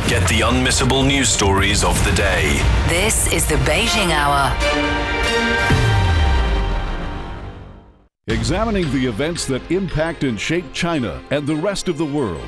Get the unmissable news stories of the day. This is the Beijing Hour. Examining the events that impact and shape China and the rest of the world.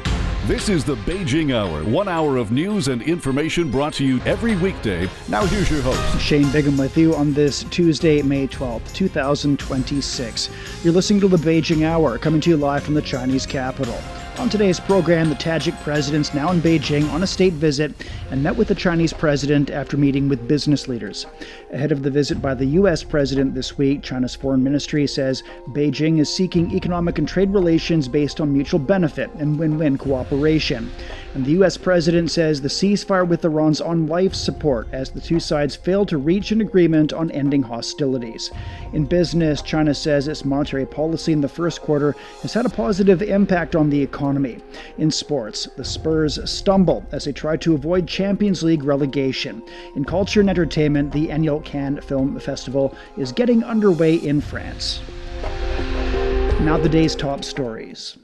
This is the Beijing Hour, 1 hour of news and information brought to you every weekday. Now here's your host, Shane Bigham, with you on this Tuesday, May 12th, 2026. You're listening to the Beijing Hour, coming to you live from the Chinese capital. On today's program, the Tajik president's now in Beijing on a state visit and met with the Chinese president after meeting with business leaders. Ahead of the visit by the U.S. president this week, China's foreign ministry says Beijing is seeking economic and trade relations based on mutual benefit and win-win cooperation. And the U.S. president says the ceasefire with Iran's on life support as the two sides failed to reach an agreement on ending hostilities. In business, China says its monetary policy in the first quarter has had a positive impact on the economy. In sports, the Spurs stumble as they try to avoid Champions League relegation. In culture and entertainment, the annual Cannes Film Festival is getting underway in France. Now the day's top stories.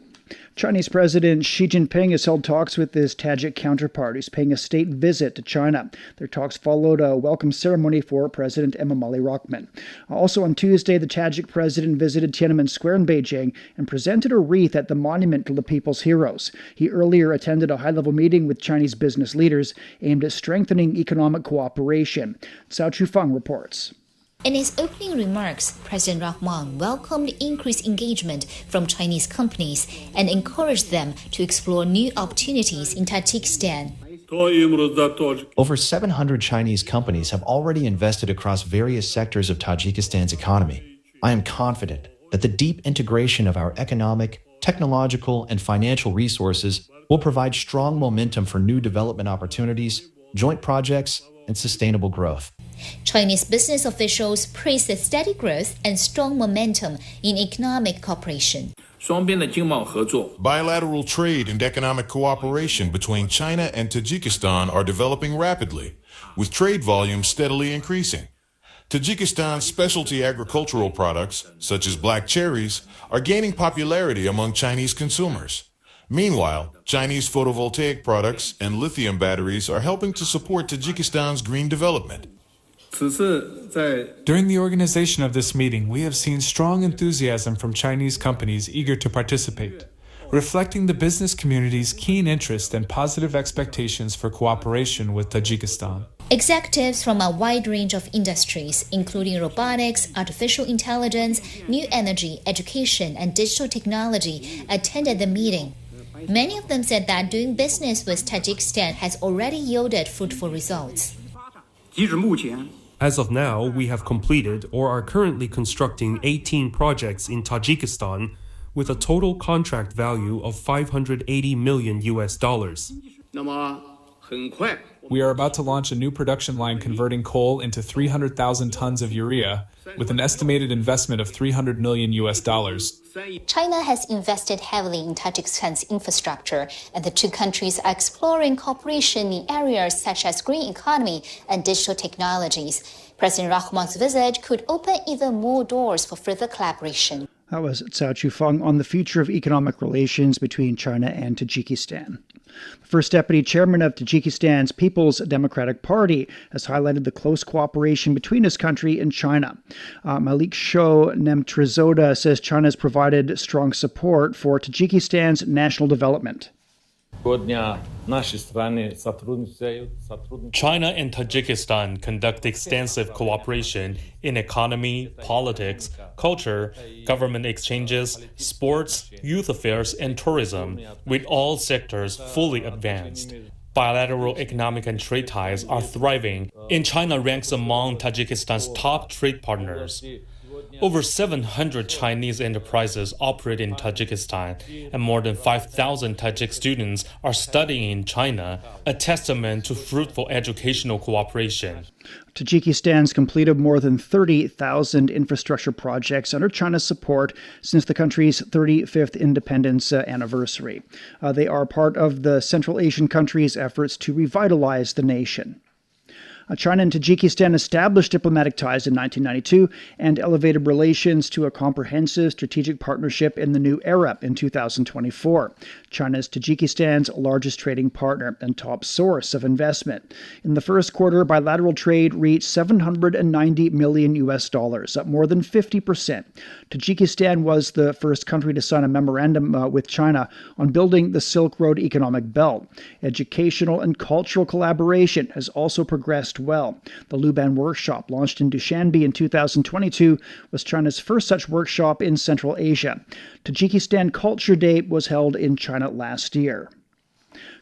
Chinese President Xi Jinping has held talks with his Tajik counterpart, who's paying a state visit to China. Their talks followed a welcome ceremony for President Emomali Rahmon. Also on Tuesday, the Tajik president visited Tiananmen Square in Beijing and presented a wreath at the monument to the people's heroes. He earlier attended a high-level meeting with Chinese business leaders aimed at strengthening economic cooperation. Cao Chufeng reports. In his opening remarks, President Rahmon welcomed increased engagement from Chinese companies and encouraged them to explore new opportunities in Tajikistan. Over 700 Chinese companies have already invested across various sectors of Tajikistan's economy. I am confident that the deep integration of our economic, technological, and financial resources will provide strong momentum for new development opportunities, joint projects, and sustainable growth. Chinese business officials praised the steady growth and strong momentum in economic cooperation. Bilateral trade and economic cooperation between China and Tajikistan are developing rapidly, with trade volumes steadily increasing. Tajikistan's specialty agricultural products, such as black cherries, are gaining popularity among Chinese consumers. Meanwhile, Chinese photovoltaic products and lithium batteries are helping to support Tajikistan's green development. During the organization of this meeting, we have seen strong enthusiasm from Chinese companies eager to participate, reflecting the business community's keen interest and positive expectations for cooperation with Tajikistan. Executives from a wide range of industries, including robotics, artificial intelligence, new energy, education, and digital technology, attended the meeting. Many of them said that doing business with Tajikistan has already yielded fruitful results. As of now, we have completed or are currently constructing 18 projects in Tajikistan with a total contract value of $580 million. We are about to launch a new production line converting coal into 300,000 tons of urea with an estimated investment of $300 million. China has invested heavily in Tajikistan's infrastructure, and the two countries are exploring cooperation in areas such as green economy and digital technologies. President Rahmon's visit could open even more doors for further collaboration. That was Cao Chufeng on the future of economic relations between China and Tajikistan. The first deputy chairman of Tajikistan's People's Democratic Party has highlighted the close cooperation between his country and China. Malik Sho Nemtrizoda says China has provided strong support for Tajikistan's national development. China and Tajikistan conduct extensive cooperation in economy, politics, culture, government exchanges, sports, youth affairs, and tourism, with all sectors fully advanced. Bilateral economic and trade ties are thriving, and China ranks among Tajikistan's top trade partners. Over 700 Chinese enterprises operate in Tajikistan, and more than 5,000 Tajik students are studying in China, a testament to fruitful educational cooperation. Tajikistan's completed more than 30,000 infrastructure projects under China's support since the country's 35th independence anniversary. They are part of the Central Asian country's efforts to revitalize the nation. China and Tajikistan established diplomatic ties in 1992 and elevated relations to a comprehensive strategic partnership in the new era in 2024. China is Tajikistan's largest trading partner and top source of investment. In the first quarter, bilateral trade reached $790 million US, up more than 50%. Tajikistan was the first country to sign a memorandum with China on building the Silk Road economic belt. Educational and cultural collaboration has also progressed well. The Luban Workshop, launched in Dushanbe in 2022, was China's first such workshop in Central Asia. Tajikistan Culture Day was held in China last year.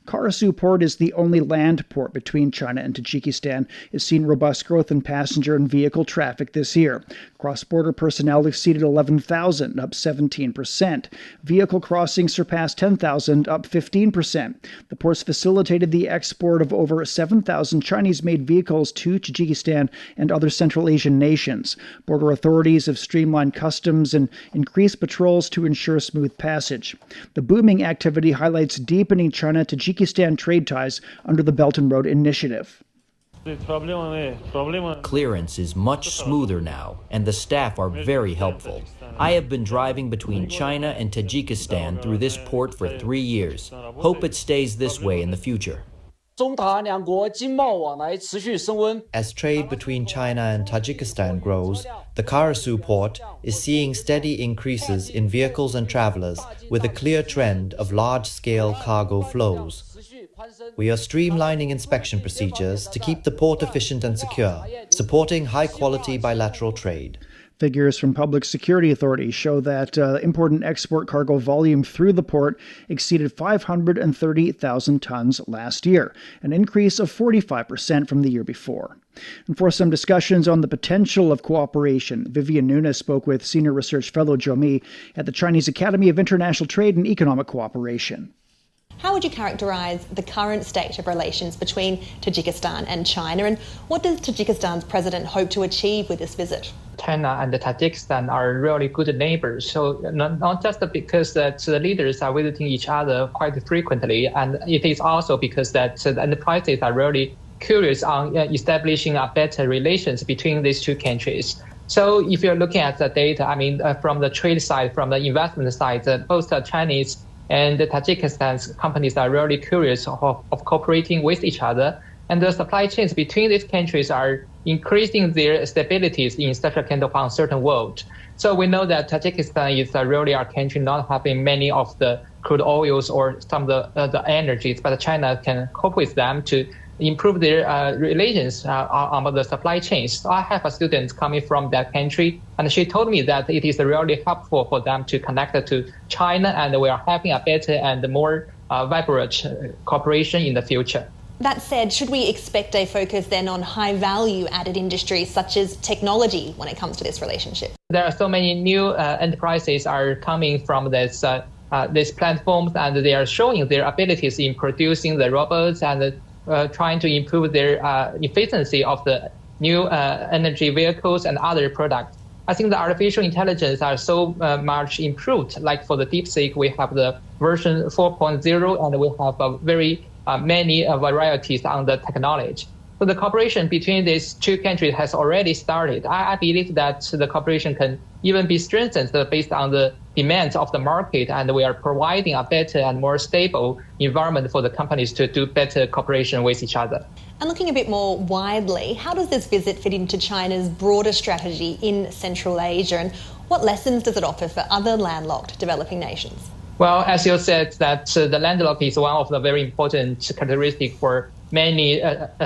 Karasu Port is the only land port between China and Tajikistan. It's seen robust growth in passenger and vehicle traffic this year. Cross-border personnel exceeded 11,000, up 17%. Vehicle crossings surpassed 10,000, up 15%. The ports facilitated the export of over 7,000 Chinese-made vehicles to Tajikistan and other Central Asian nations. Border authorities have streamlined customs and increased patrols to ensure smooth passage. The booming activity highlights deepening China-Tajikistan trade ties under the Belt and Road Initiative. Clearance is much smoother now, and the staff are very helpful. I have been driving between China and Tajikistan through this port for 3 years. Hope it stays this way in the future. As trade between China and Tajikistan grows, the Karasu port is seeing steady increases in vehicles and travelers with a clear trend of large-scale cargo flows. We are streamlining inspection procedures to keep the port efficient and secure, supporting high-quality bilateral trade. Figures from public security authorities show that import and export cargo volume through the port exceeded 530,000 tons last year, an increase of 45% from the year before. And for some discussions on the potential of cooperation, Vivian Nunes spoke with Senior Research Fellow Zhou Mi at the Chinese Academy of International Trade and Economic Cooperation. How would you characterize the current state of relations between Tajikistan and China, and what does Tajikistan's president hope to achieve with this visit? China and Tajikistan are really good neighbors, so not just because that the leaders are visiting each other quite frequently, and it is also because that the enterprises are really curious on establishing a better relations between these two countries. So if you're looking at the data, from the trade side, from the investment side, both the Chinese and the Tajikistan's companies are really curious of cooperating with each other. And the supply chains between these countries are increasing their stabilities in such a kind of uncertain world. So we know that Tajikistan is really our country not having many of the crude oils or some of the energies, but China can cope with them to improve their relations on the supply chains. So I have a student coming from that country, and she told me that it is really helpful for them to connect to China, and we are having a better and more vibrant cooperation in the future. That said, should we expect a focus then on high-value added industries such as technology when it comes to this relationship? There are so many new enterprises are coming from these platforms, and they are showing their abilities in producing the robots and trying to improve their efficiency of the new energy vehicles and other products. I think the artificial intelligence are so much improved. Like for the DeepSeek, we have the version 4.0, and we have very many varieties on the technology. So the cooperation between these two countries has already started. I believe that the cooperation can even be strengthened based on the demands of the market, and we are providing a better and more stable environment for the companies to do better cooperation with each other. And looking a bit more widely, how does this visit fit into China's broader strategy in Central Asia, and what lessons does it offer for other landlocked developing nations? Well, as you said, that the landlocked is one of the very important characteristics for many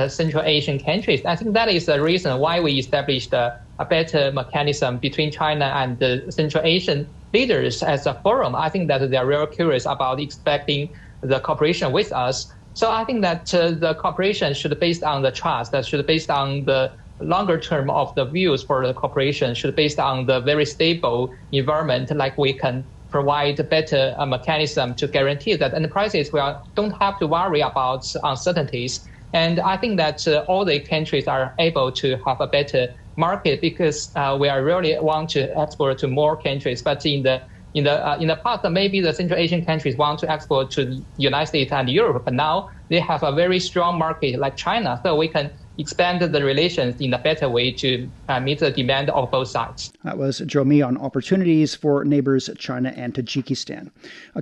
Central Asian countries. I think that is the reason why we established a better mechanism between China and the Central Asian leaders as a forum. I think that they are very curious about expecting the cooperation with us. So I think that the cooperation should be based on the trust, that should be based on the longer term of the views for the cooperation, should be based on the very stable environment, like we can provide a better mechanism to guarantee that enterprises don't have to worry about uncertainties. And I think that all the countries are able to have a better market because we are really want to export to more countries. But in the past, maybe the Central Asian countries want to export to the United States and Europe, but now they have a very strong market like China. So we can expand the relations in a better way to meet the demand of both sides. That was Zhou Mi on opportunities for neighbors China and Tajikistan.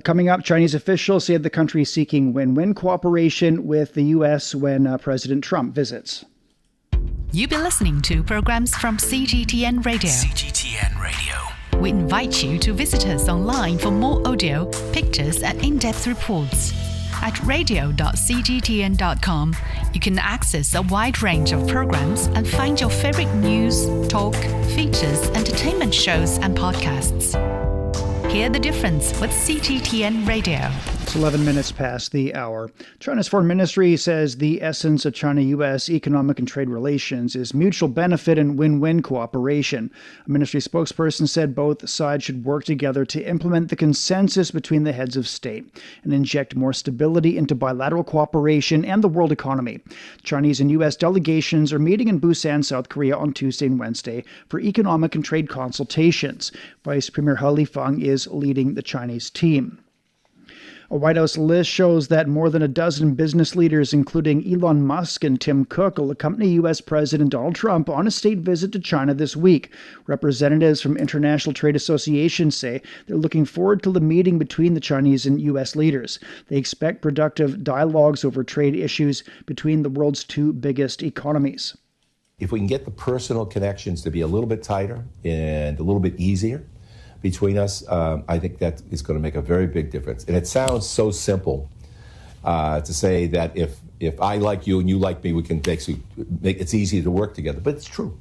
Coming up, Chinese officials say the country is seeking win-win cooperation with the U.S. when President Trump visits. You've been listening to programs from CGTN Radio. CGTN Radio. We invite you to visit us online for more audio, pictures, and in-depth reports. At radio.cgtn.com, you can access a wide range of programs and find your favorite news, talk, features, entertainment shows, and podcasts. Hear the difference with CGTN Radio. It's 11 minutes past the hour. China's foreign ministry says the essence of China-U.S. economic and trade relations is mutual benefit and win-win cooperation. A ministry spokesperson said both sides should work together to implement the consensus between the heads of state and inject more stability into bilateral cooperation and the world economy. Chinese and U.S. delegations are meeting in Busan, South Korea on Tuesday and Wednesday for economic and trade consultations. Vice Premier He Lifeng is leading the Chinese team. A White House list shows that more than a dozen business leaders, including Elon Musk and Tim Cook, will accompany U.S. President Donald Trump on a state visit to China this week. Representatives from international trade associations say they're looking forward to the meeting between the Chinese and U.S. leaders. They expect productive dialogues over trade issues between the world's two biggest economies. If we can get the personal connections to be a little bit tighter and a little bit easier between us, I think that is going to make a very big difference. And it sounds so simple to say that if I like you and you like me, we can basically make it's easy to work together. But it's true.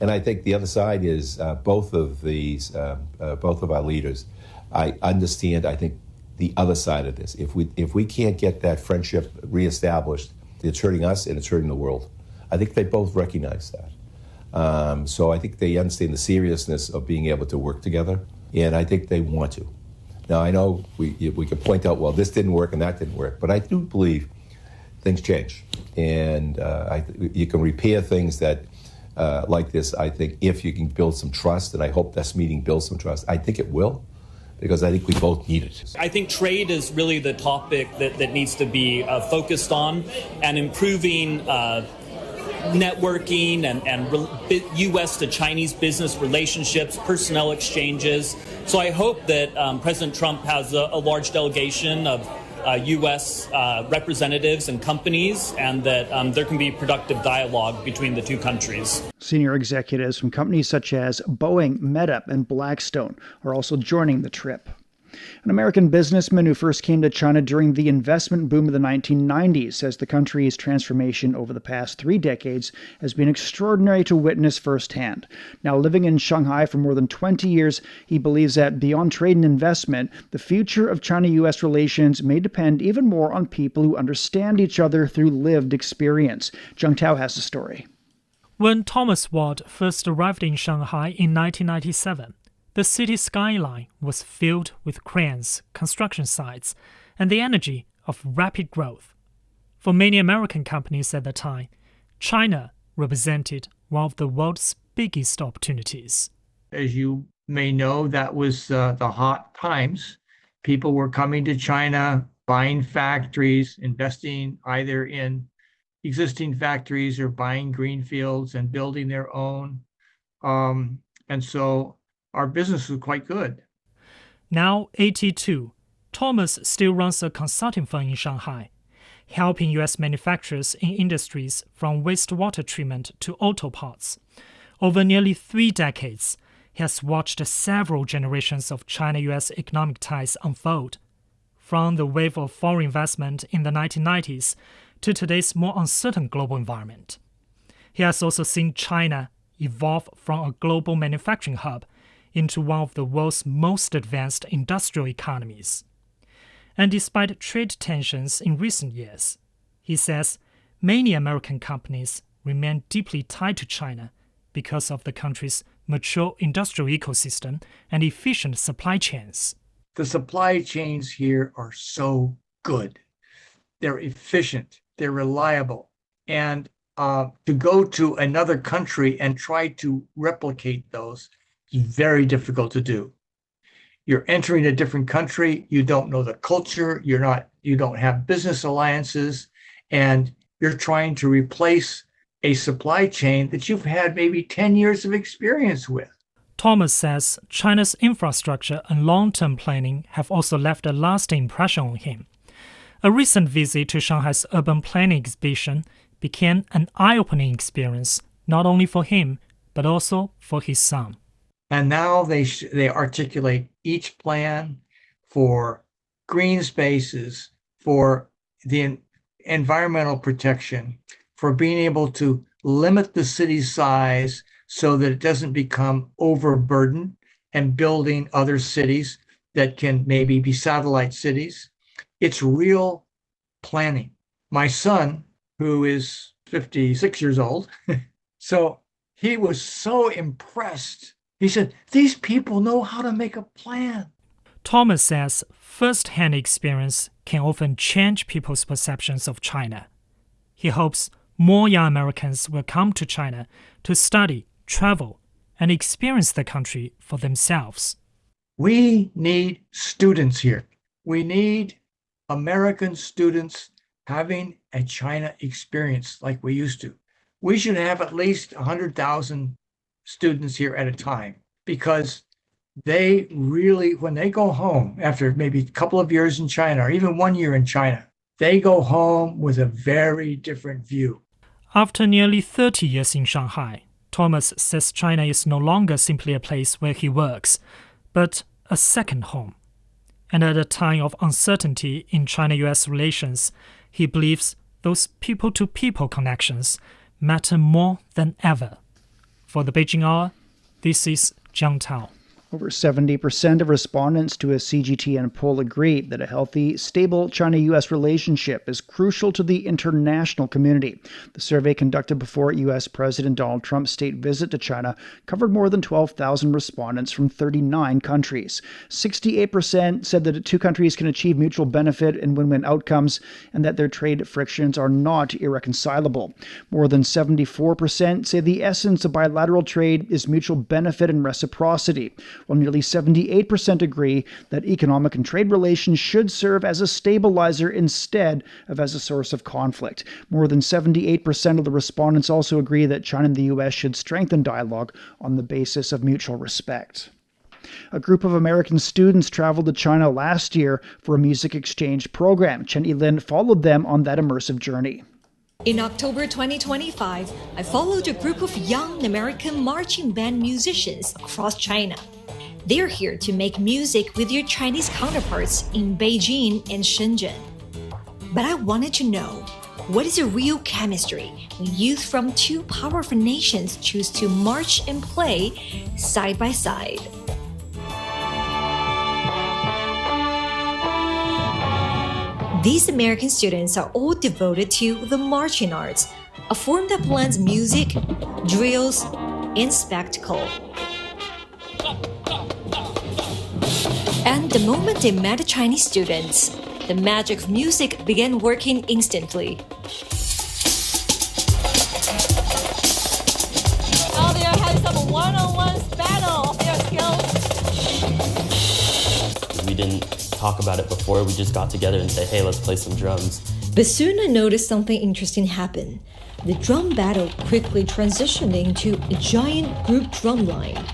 And I think the other side is both of our leaders. I understand, I think, the other side of this. If we can't get that friendship reestablished, it's hurting us and it's hurting the world. I think they both recognize that. So I think they understand the seriousness of being able to work together, and I think they want to. Now, I know we can point out, well, this didn't work and that didn't work, but I do believe things change, and you can repair things that like this, I think, if you can build some trust, and I hope this meeting builds some trust. I think it will, because I think we both need it. I think trade is really the topic that needs to be focused on, and improving networking and U.S. to Chinese business relationships, personnel exchanges. So I hope that President Trump has a large delegation of U.S. representatives and companies, and that there can be productive dialogue between the two countries. Senior executives from companies such as Boeing, Meta, and Blackstone are also joining the trip. An American businessman who first came to China during the investment boom of the 1990s says the country's transformation over the past 3 decades has been extraordinary to witness firsthand. Now living in Shanghai for more than 20 years, he believes that beyond trade and investment, the future of China-U.S. relations may depend even more on people who understand each other through lived experience. Zheng Tao has the story. When Thomas Watt first arrived in Shanghai in 1997, the city skyline was filled with cranes, construction sites, and the energy of rapid growth. For many American companies at the time, China represented one of the world's biggest opportunities. As you may know, that was the hot times. People were coming to China, buying factories, investing either in existing factories or buying greenfields and building their own. And so our business was quite good. Now 82, Thomas still runs a consulting firm in Shanghai, helping U.S. manufacturers in industries from wastewater treatment to auto parts. Over nearly 3 decades, he has watched several generations of China-U.S. economic ties unfold, from the wave of foreign investment in the 1990s to today's more uncertain global environment. He has also seen China evolve from a global manufacturing hub into one of the world's most advanced industrial economies. And despite trade tensions in recent years, he says many American companies remain deeply tied to China because of the country's mature industrial ecosystem and efficient supply chains. The supply chains here are so good. They're efficient, they're reliable, and to go to another country and try to replicate those is very difficult to do. You're entering a different country, you don't know the culture, you don't have business alliances, and you're trying to replace a supply chain that you've had maybe 10 years of experience with. Thomas says China's infrastructure and long-term planning have also left a lasting impression on him. A recent visit to Shanghai's urban planning exhibition became an eye-opening experience, not only for him, but also for his son. And now they articulate each plan for green spaces, for the environmental protection, for being able to limit the city's size so that it doesn't become overburdened and building other cities that can maybe be satellite cities. It's real planning. My son, who is 56 years old, so he was so impressed. He said, these people know how to make a plan. Thomas says first-hand experience can often change people's perceptions of China. He hopes more young Americans will come to China to study, travel, and experience the country for themselves. We need students here. We need American students having a China experience like we used to. We should have at least 100,000 students here at a time, because they really, when they go home after maybe a couple of years in China or even 1 year in China, they go home with a very different view. After nearly 30 years in Shanghai, Thomas says China is no longer simply a place where he works, but a second home. And at a time of uncertainty in China-US relations, he believes those people-to-people connections matter more than ever. For the Beijing Hour, this is Jiang Tao. Over 70% of respondents to a CGTN poll agree that a healthy, stable China-U.S. relationship is crucial to the international community. The survey conducted before U.S. President Donald Trump's state visit to China covered more than 12,000 respondents from 39 countries. 68% said that the two countries can achieve mutual benefit and win-win outcomes, and that their trade frictions are not irreconcilable. More than 74% say the essence of bilateral trade is mutual benefit and reciprocity, while nearly 78% agree that economic and trade relations should serve as a stabilizer instead of as a source of conflict. More than 78% of the respondents also agree that China and the U.S. should strengthen dialogue on the basis of mutual respect. A group of American students traveled to China last year for a music exchange program. Chen Yilin followed them on that immersive journey. In October 2025, I followed a group of young American marching band musicians across China. They're here to make music with their Chinese counterparts in Beijing and Shenzhen. But I wanted to know, what is the real chemistry when youth from two powerful nations choose to march and play side by side? These American students are all devoted to the marching arts, a form that blends music, drills, and spectacle. And the moment they met the Chinese students, the magic of music began working instantly. Now they are having some one-on-one battle of their skills. We didn't talk about it before, we just got together and said, hey, let's play some drums. But soon I noticed something interesting happen. The drum battle quickly transitioned into a giant group drum line.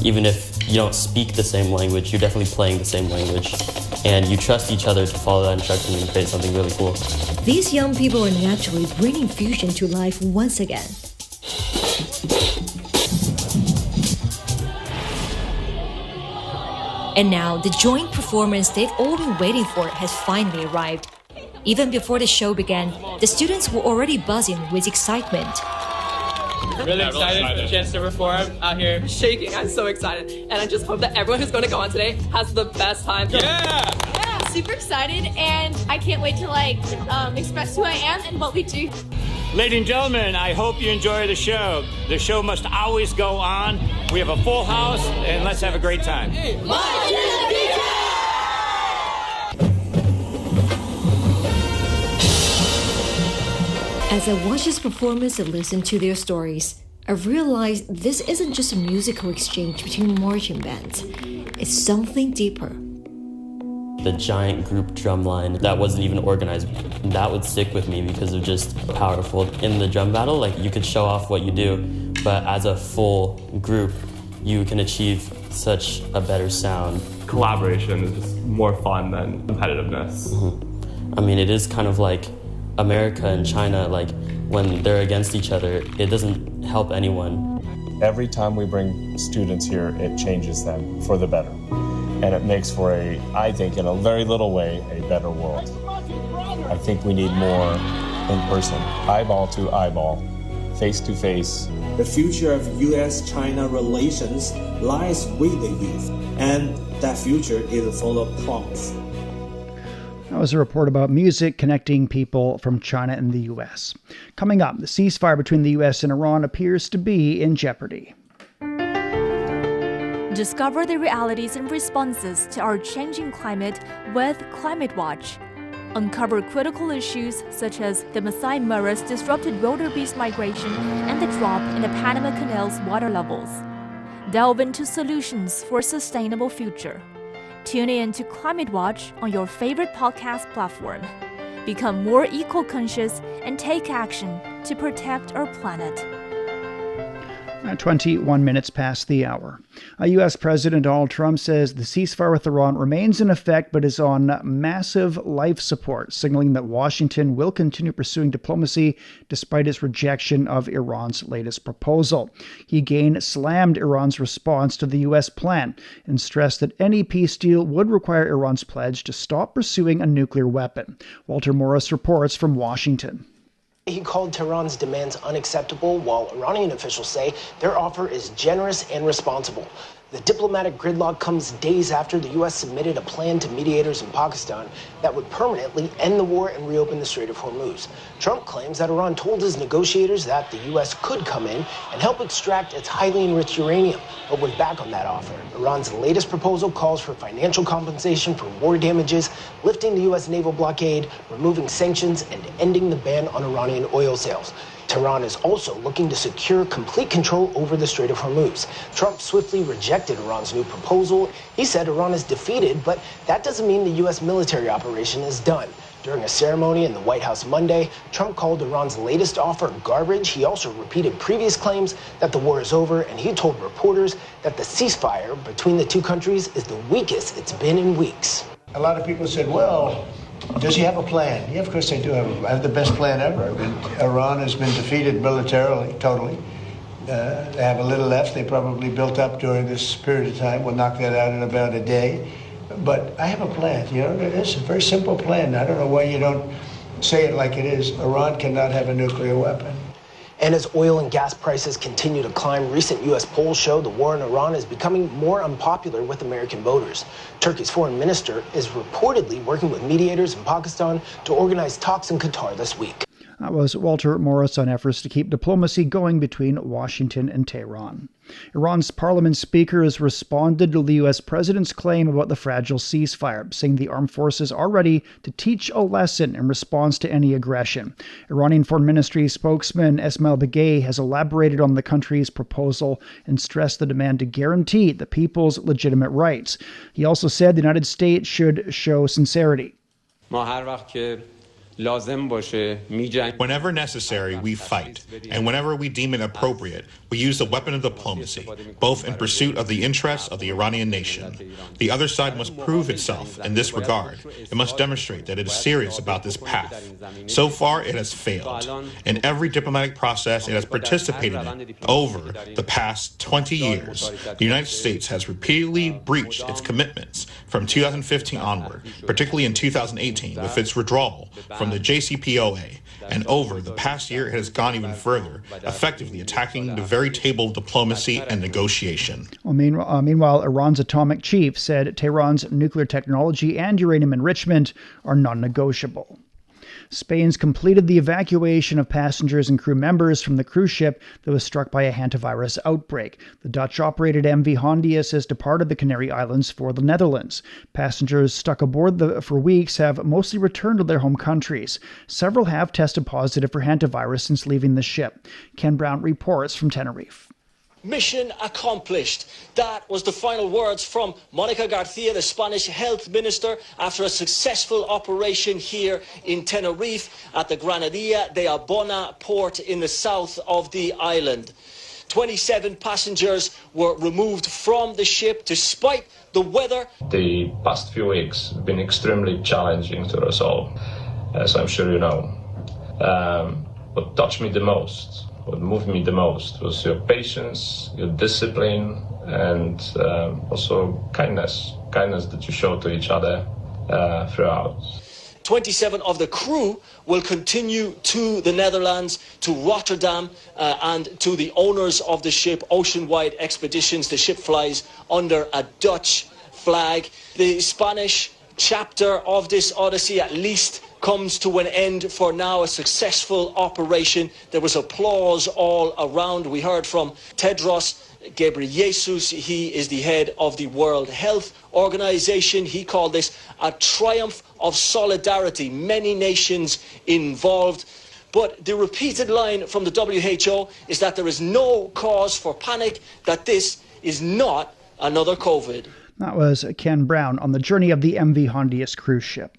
Even if you don't speak the same language, you're definitely playing the same language. And you trust each other to follow that instruction and create something really cool. These young people are naturally bringing fusion to life once again. And now, the joint performance they've all been waiting for has finally arrived. Even before the show began, the students were already buzzing with excitement. Really excited for the chance to perform out here. Shaking, I'm so excited. And I just hope that everyone who's going to go on today has the best time. Yeah! Super excited, and I can't wait to express who I am and what we do. Ladies and gentlemen, I hope you enjoy the show. The show must always go on. We have a full house, and let's have a great time. As I watch this performance and listen to their stories, I realized this isn't just a musical exchange between marching bands. It's something deeper. the giant group drum line that wasn't even organized. That would stick with me because of just powerful. In the drum battle, like you could show off what you do, but as a full group, you can achieve such a better sound. Collaboration is just more fun than competitiveness. I mean, it is kind of like America and China, like when they're against each other, it doesn't help anyone. Every time we bring students here, it changes them for the better. And it makes for I think in a very little way, a better world. I think we need more in person, eyeball to eyeball, face to face. The future of U.S.-China relations lies with the youth, and that future is full of promise. That was a report about music connecting people from China and the U.S. Coming up, the ceasefire between the U.S. and Iran appears to be in jeopardy. Discover the realities and responses to our changing climate with Climate Watch. Uncover critical issues such as the Masai Mara's disrupted wildebeest migration and the drop in the Panama Canal's water levels. Delve into solutions for a sustainable future. Tune in to Climate Watch on your favorite podcast platform. Become more eco-conscious and take action to protect our planet. 21 minutes past the hour. U.S. President Donald Trump says the ceasefire with Iran remains in effect but is on massive life support, signaling that Washington will continue pursuing diplomacy despite its rejection of Iran's latest proposal. He again slammed Iran's response to the U.S. plan and stressed that any peace deal would require Iran's pledge to stop pursuing a nuclear weapon. Walter Morris reports from Washington. He called Tehran's demands unacceptable, while Iranian officials say their offer is generous and responsible. The diplomatic gridlock comes days after the U.S. submitted a plan to mediators in Pakistan that would permanently end the war and reopen the Strait of Hormuz. Trump claims that Iran told his negotiators that the U.S. could come in and help extract its highly enriched uranium, but was back on that offer. Iran's latest proposal calls for financial compensation for war damages, lifting the U.S. naval blockade, removing sanctions, and ending the ban on Iranian oil sales. Tehran is also looking to secure complete control over the Strait of Hormuz. Trump swiftly rejected Iran's new proposal. He said Iran is defeated, but that doesn't mean the U.S. military operation is done. During a ceremony in the White House Monday, Trump called Iran's latest offer garbage. He also repeated previous claims that the war is over, and he told reporters that the ceasefire between the two countries is the weakest it's been in weeks. A lot of people said, well, does he have a plan? Yeah, of course they do have the best plan ever. I mean, Iran has been defeated militarily, totally. They have a little left. They probably built up during this period of time. We'll knock that out in about a day. But I have a plan. You know, it's a very simple plan. I don't know why you don't say it like it is. Iran cannot have a nuclear weapon. And as oil and gas prices continue to climb, recent U.S. polls show the war in Iran is becoming more unpopular with American voters. Turkey's foreign minister is reportedly working with mediators in Pakistan to organize talks in Qatar this week. That was Walter Morris on efforts to keep diplomacy going between Washington and Tehran. Iran's parliament speaker has responded to the U.S. president's claim about the fragile ceasefire, saying the armed forces are ready to teach a lesson in response to any aggression. Iranian Foreign Ministry spokesman Esmail Baghaei has elaborated on the country's proposal and stressed the demand to guarantee the people's legitimate rights. He also said the United States should show sincerity. Whenever necessary, we fight, and whenever we deem it appropriate, we use the weapon of diplomacy, both in pursuit of the interests of the Iranian nation. The other side must prove itself in this regard. It must demonstrate that it is serious about this path. So far, it has failed. In every diplomatic process it has participated in over the past 20 years, the United States has repeatedly breached its commitments from 2015 onward, particularly in 2018 with its withdrawal from the JCPOA, and over the past year it has gone even further, effectively attacking the very table of diplomacy and negotiation. Well, meanwhile, Iran's atomic chief said Tehran's nuclear technology and uranium enrichment are non-negotiable. Spain's completed the evacuation of passengers and crew members from the cruise ship that was struck by a hantavirus outbreak. The Dutch-operated MV Hondius has departed the Canary Islands for the Netherlands. Passengers stuck aboard for weeks have mostly returned to their home countries. Several have tested positive for hantavirus since leaving the ship. Ken Brown reports from Tenerife. mission accomplished. That was the final words from Mónica García, the Spanish health minister, after a successful operation here in Tenerife at the Granadilla de Abona port in the south of the island. 27 passengers were removed from the ship despite the weather. The past few weeks have been extremely challenging to us all, as I'm sure you know. What touched me the most, what moved me the most, was your patience, your discipline, and also kindness that you showed to each other throughout. 27 of the crew will continue to the Netherlands, to Rotterdam, and to the owners of the ship, Oceanwide Expeditions. The ship flies under a Dutch flag. The Spanish chapter of this odyssey at least comes to an end for now, a successful operation. There was applause all around. We heard from Tedros Ghebreyesus. He is the head of the World Health Organization. He called this a triumph of solidarity. Many nations involved. But the repeated line from the WHO is that there is no cause for panic, that this is not another COVID. That was Ken Brown on the journey of the MV Hondius cruise ship.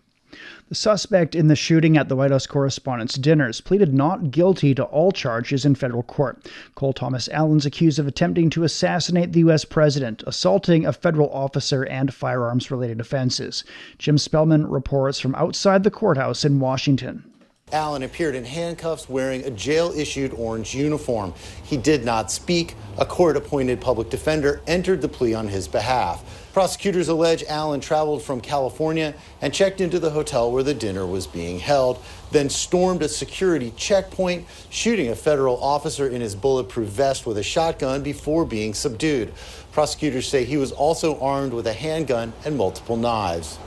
The suspect in the shooting at the White House Correspondents' Dinners pleaded not guilty to all charges in federal court. Cole Thomas Allen's accused of attempting to assassinate the U.S. president, assaulting a federal officer, and firearms-related offenses. Jim Spellman reports from outside the courthouse in Washington. Allen appeared in handcuffs wearing a jail-issued orange uniform. He did not speak. A court-appointed public defender entered the plea on his behalf. Prosecutors allege Allen traveled from California and checked into the hotel where the dinner was being held, then stormed a security checkpoint, shooting a federal officer in his bulletproof vest with a shotgun before being subdued. Prosecutors say he was also armed with a handgun and multiple knives.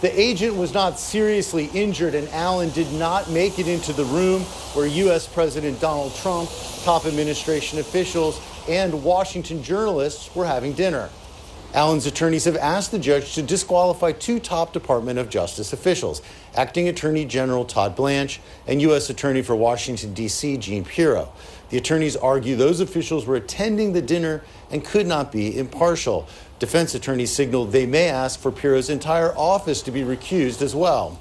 The agent was not seriously injured, and Allen did not make it into the room where U.S. President Donald Trump, top administration officials, and Washington journalists were having dinner. Allen's attorneys have asked the judge to disqualify two top Department of Justice officials, Acting Attorney General Todd Blanche and U.S. Attorney for Washington, D.C., Gene Pirro. The attorneys argue those officials were attending the dinner and could not be impartial. Defense attorneys signaled they may ask for Pirro's entire office to be recused as well.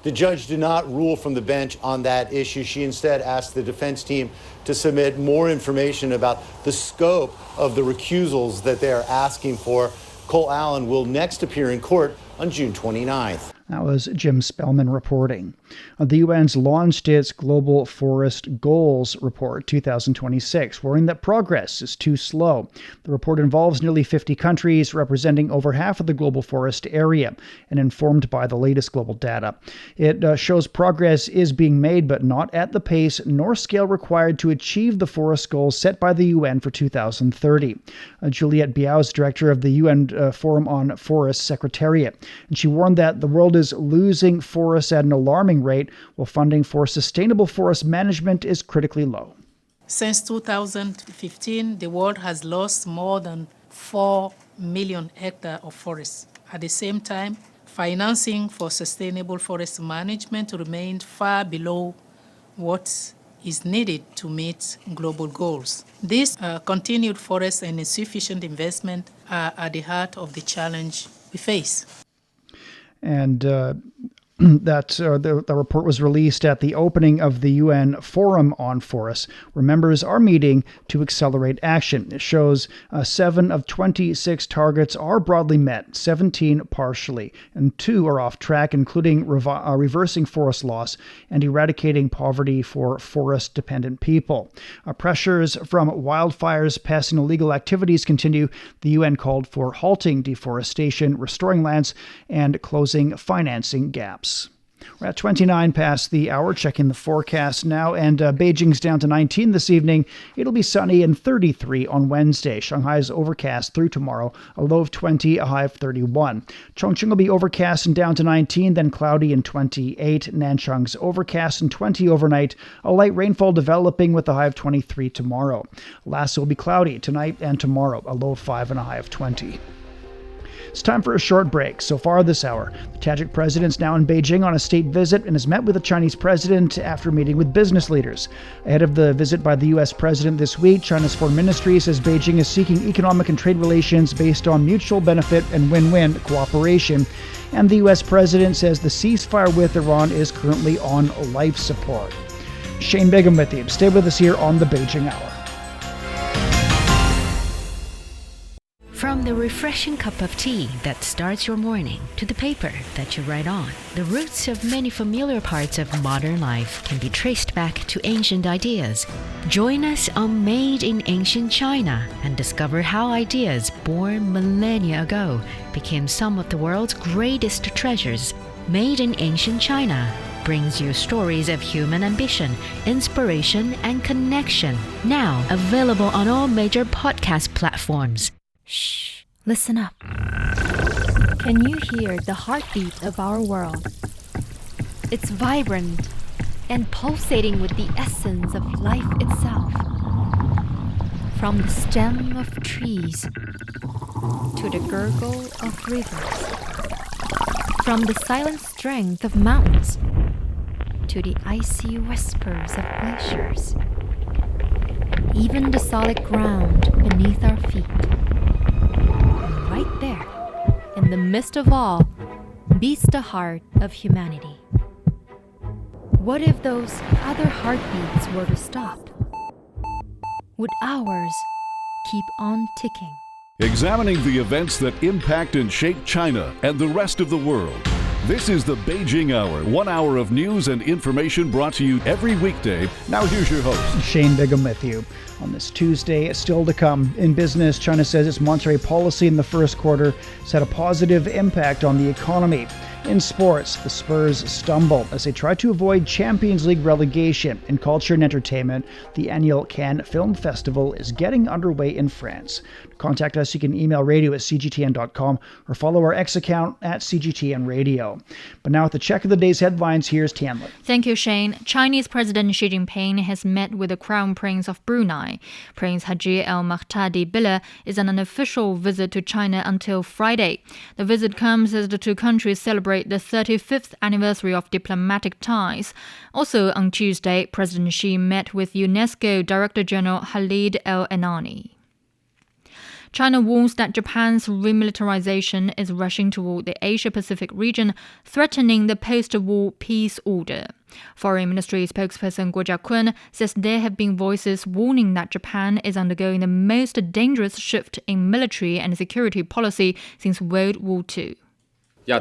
The judge did not rule from the bench on that issue. She instead asked the defense team to submit more information about the scope of the recusals that they are asking for. Cole Allen will next appear in court on June 29th. That was Jim Spellman reporting. The UN's launched its Global Forest Goals Report 2026, warning that progress is too slow. The report involves nearly 50 countries, representing over half of the global forest area, and informed by the latest global data. It shows progress is being made, but not at the pace nor scale required to achieve the forest goals set by the UN for 2030. Juliette Biaud, director of the UN Forum on Forests Secretariat, and she warned that the world is losing forests at an alarming rate, while funding for sustainable forest management is critically low. Since 2015, the world has lost more than 4 million hectares of forests. At the same time, financing for sustainable forest management remained far below what is needed to meet global goals. This continued forest and insufficient investment are at the heart of the challenge we face. And the report was released at the opening of the UN Forum on Forests, where members are meeting to accelerate action. It shows 7 of 26 targets are broadly met, 17 partially, and 2 are off track, including reversing forest loss and eradicating poverty for forest-dependent people. Pressures from wildfires, pests, and illegal activities continue. The UN called for halting deforestation, restoring lands, and closing financing gaps. We're at 29 past the hour, checking the forecast now, and Beijing's down to 19 this evening. It'll be sunny and 33 on Wednesday. Shanghai's overcast through tomorrow, a low of 20, a high of 31. Chongqing will be overcast and down to 19, then cloudy and 28. Nanchang's overcast and 20 overnight, a light rainfall developing with a high of 23 tomorrow. Lhasa will be cloudy tonight and tomorrow, a low of 5 and a high of 20. It's time for a short break. So far this hour, the Tajik president's now in Beijing on a state visit and has met with the Chinese president after meeting with business leaders. Ahead of the visit by the U.S. president this week, China's foreign ministry says Beijing is seeking economic and trade relations based on mutual benefit and win-win cooperation. And the U.S. president says the ceasefire with Iran is currently on life support. Shane Begum with you. Stay with us here on the Beijing Hour. From the refreshing cup of tea that starts your morning to the paper that you write on, the roots of many familiar parts of modern life can be traced back to ancient ideas. Join us on Made in Ancient China and discover how ideas born millennia ago became some of the world's greatest treasures. Made in Ancient China brings you stories of human ambition, inspiration, and connection. Now available on all major podcast platforms. Shh, listen up. Can you hear the heartbeat of our world? It's vibrant and pulsating with the essence of life itself. From the stem of trees to the gurgle of rivers. From the silent strength of mountains to the icy whispers of glaciers. Even the solid ground beneath our feet. Right there, in the midst of all, beats the heart of humanity. What if those other heartbeats were to stop? Would ours keep on ticking? Examining the events that impact and shape China and the rest of the world. This is the Beijing Hour, 1 hour of news and information brought to you every weekday. Now here's your host, Shane Begum with you. On this Tuesday, still to come. In business, China says its monetary policy in the first quarter has had a positive impact on the economy. In sports, the Spurs stumble as they try to avoid Champions League relegation. In culture and entertainment, the annual Cannes Film Festival is getting underway in France. To contact us, you can email radio@cgtn.com or follow our X account @CGTN Radio. But now with the check of the day's headlines, here's Tianli. Thank you, Shane. Chinese President Xi Jinping has met with the Crown Prince of Brunei. Prince Haji Al Mahtadi Billah is on an official visit to China until Friday. The visit comes as the two countries celebrate the 35th anniversary of diplomatic ties. Also on Tuesday, President Xi met with UNESCO Director General Khalid El-Enani. China warns that Japan's remilitarization is rushing toward the Asia-Pacific region, threatening the post-war peace order. Foreign Ministry spokesperson Guo Jiakun says there have been voices warning that Japan is undergoing the most dangerous shift in military and security policy since World War II. The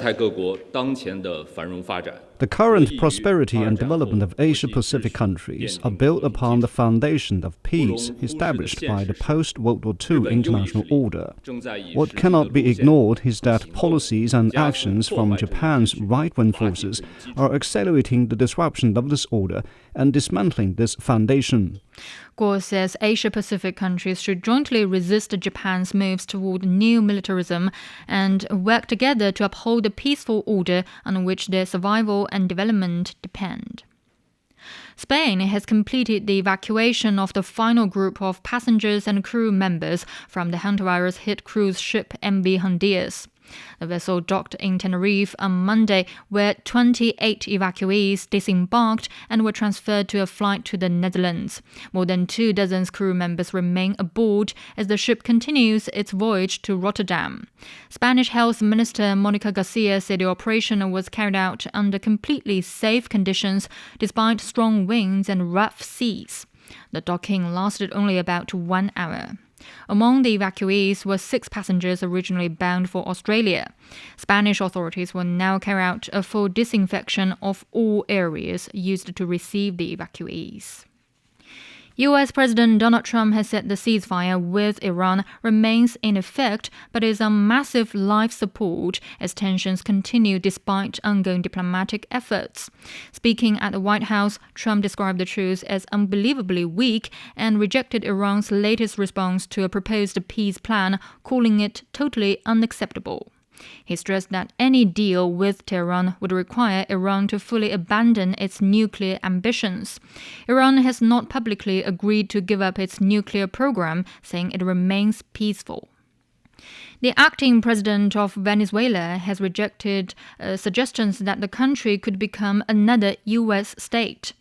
current prosperity and development of Asia-Pacific countries are built upon the foundation of peace established by the post-World War II international order. What cannot be ignored is that policies and actions from Japan's right-wing forces are accelerating the disruption of this order and dismantling this foundation. Guo says Asia-Pacific countries should jointly resist Japan's moves toward new militarism and work together to uphold the peaceful order on which their survival and development depend. Spain has completed the evacuation of the final group of passengers and crew members from the hantavirus-hit cruise ship MV Honduras. The vessel docked in Tenerife on Monday, where 28 evacuees disembarked and were transferred to a flight to the Netherlands. More than 24 crew members remain aboard as the ship continues its voyage to Rotterdam. Spanish Health Minister Monica Garcia said the operation was carried out under completely safe conditions despite strong winds and rough seas. The docking lasted only about 1 hour. Among the evacuees were 6 passengers originally bound for Australia. Spanish authorities will now carry out a full disinfection of all areas used to receive the evacuees. U.S. President Donald Trump has said the ceasefire with Iran remains in effect, but is on massive life support as tensions continue despite ongoing diplomatic efforts. Speaking at the White House, Trump described the truce as unbelievably weak and rejected Iran's latest response to a proposed peace plan, calling it totally unacceptable. He stressed that any deal with Tehran would require Iran to fully abandon its nuclear ambitions. Iran has not publicly agreed to give up its nuclear program, saying it remains peaceful. The acting president of Venezuela has rejected suggestions that the country could become another U.S. state.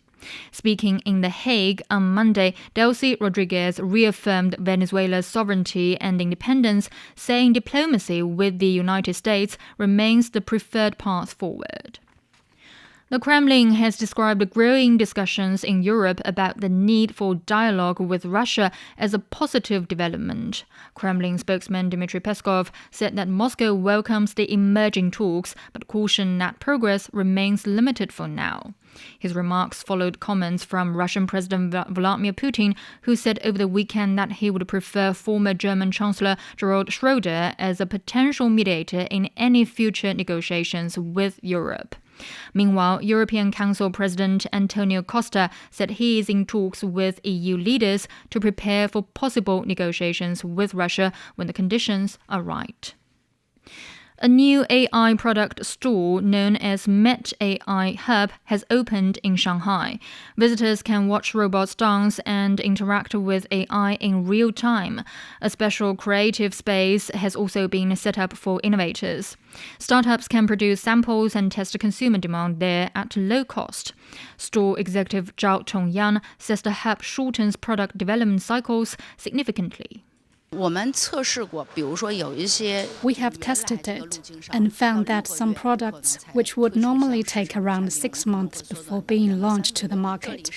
Speaking in The Hague on Monday, Delcy Rodriguez reaffirmed Venezuela's sovereignty and independence, saying diplomacy with the United States remains the preferred path forward. The Kremlin has described growing discussions in Europe about the need for dialogue with Russia as a positive development. Kremlin spokesman Dmitry Peskov said that Moscow welcomes the emerging talks, but cautioned that progress remains limited for now. His remarks followed comments from Russian President Vladimir Putin, who said over the weekend that he would prefer former German Chancellor Gerhard Schroeder as a potential mediator in any future negotiations with Europe. Meanwhile, European Council President Antonio Costa said he is in talks with EU leaders to prepare for possible negotiations with Russia when the conditions are right. A new AI product store known as Met AI Hub has opened in Shanghai. Visitors can watch robots dance and interact with AI in real time. A special creative space has also been set up for innovators. Startups can produce samples and test consumer demand there at low cost. Store executive Zhao Chongyan says the hub shortens product development cycles significantly. We have tested it and found that some products, which would normally take around 6 months before being launched to the market,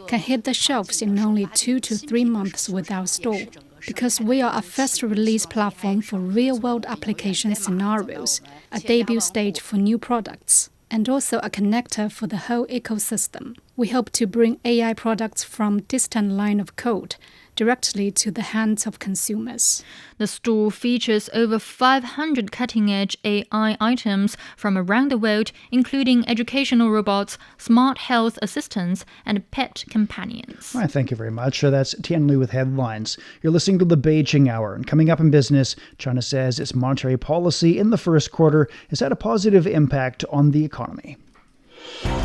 can hit the shelves in only 2 to 3 months with our store. Because we are a first release platform for real-world application scenarios, a debut stage for new products, and also a connector for the whole ecosystem. We hope to bring AI products from distant line of code directly to the hands of consumers. The store features over 500 cutting-edge AI items from around the world, including educational robots, smart health assistants, and pet companions. All right, thank you very much. That's Tian Lu with headlines. You're listening to the Beijing Hour. And coming up in business, China says its monetary policy in the first quarter has had a positive impact on the economy.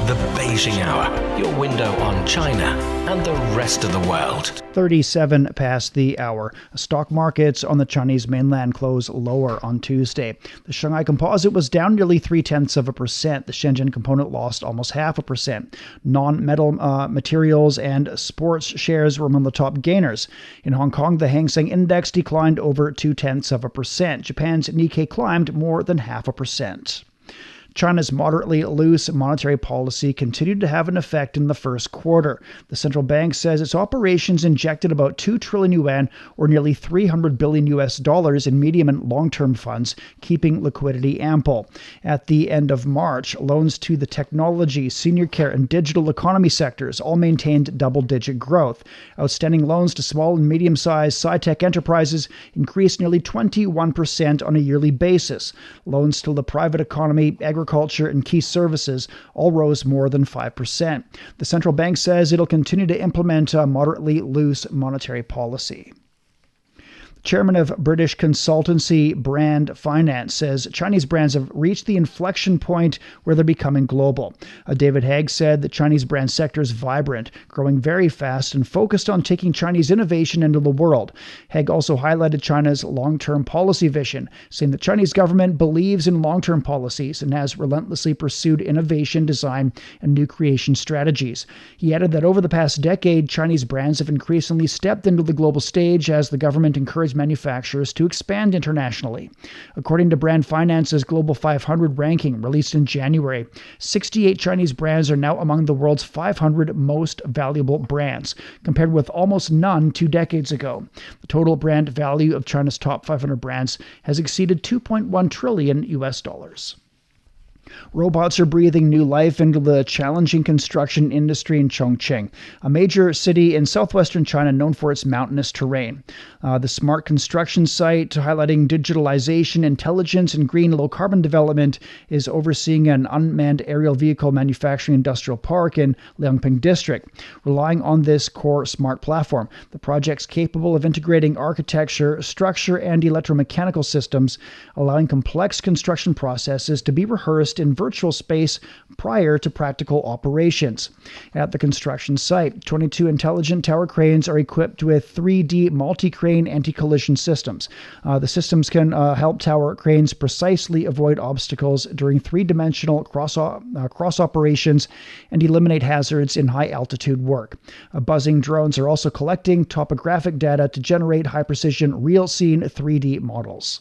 The Beijing Hour, your window on China and the rest of the world. 37 past the hour. Stock markets on the Chinese mainland closed lower on Tuesday. The Shanghai Composite was down nearly 0.3%. The Shenzhen Component lost almost 0.5%. Non-metal materials and sports shares were among the top gainers. In Hong Kong, the Hang Seng Index declined over 0.2%. Japan's Nikkei climbed more than 0.5%. China's moderately loose monetary policy continued to have an effect in the first quarter. The central bank says its operations injected about 2 trillion yuan, or nearly $300 billion in medium and long-term funds, keeping liquidity ample. At the end of March, loans to the technology, senior care, and digital economy sectors all maintained double-digit growth. Outstanding loans to small and medium-sized sci-tech enterprises increased nearly 21% on a yearly basis. Loans to the private economy, agriculture, and key services all rose more than 5%. The central bank says it'll continue to implement a moderately loose monetary policy. Chairman of British consultancy Brand Finance says Chinese brands have reached the inflection point where they're becoming global. David Haig said the Chinese brand sector is vibrant, growing very fast, and focused on taking Chinese innovation into the world. Haig also highlighted China's long-term policy vision, saying the Chinese government believes in long-term policies and has relentlessly pursued innovation, design, and new creation strategies. He added that over the past decade, Chinese brands have increasingly stepped into the global stage as the government encouraged manufacturers to expand internationally. According to Brand Finance's Global 500 ranking released in January, 68 Chinese brands are now among the world's 500 most valuable brands, compared with almost none 2 decades ago. The total brand value of China's top 500 brands has exceeded $2.1 trillion. Robots are breathing new life into the challenging construction industry in Chongqing, a major city in southwestern China known for its mountainous terrain. The smart construction site, highlighting digitalization, intelligence, and green low-carbon development, is overseeing an unmanned aerial vehicle manufacturing industrial park in Liangping District. Relying on this core smart platform, the project's capable of integrating architecture, structure, and electromechanical systems, allowing complex construction processes to be rehearsed housed in virtual space prior to practical operations. At the construction site, 22 intelligent tower cranes are equipped with 3D multi-crane anti-collision systems. The systems can help tower cranes precisely avoid obstacles during three-dimensional cross operations and eliminate hazards in high-altitude work. Buzzing drones are also collecting topographic data to generate high-precision real-scene 3D models.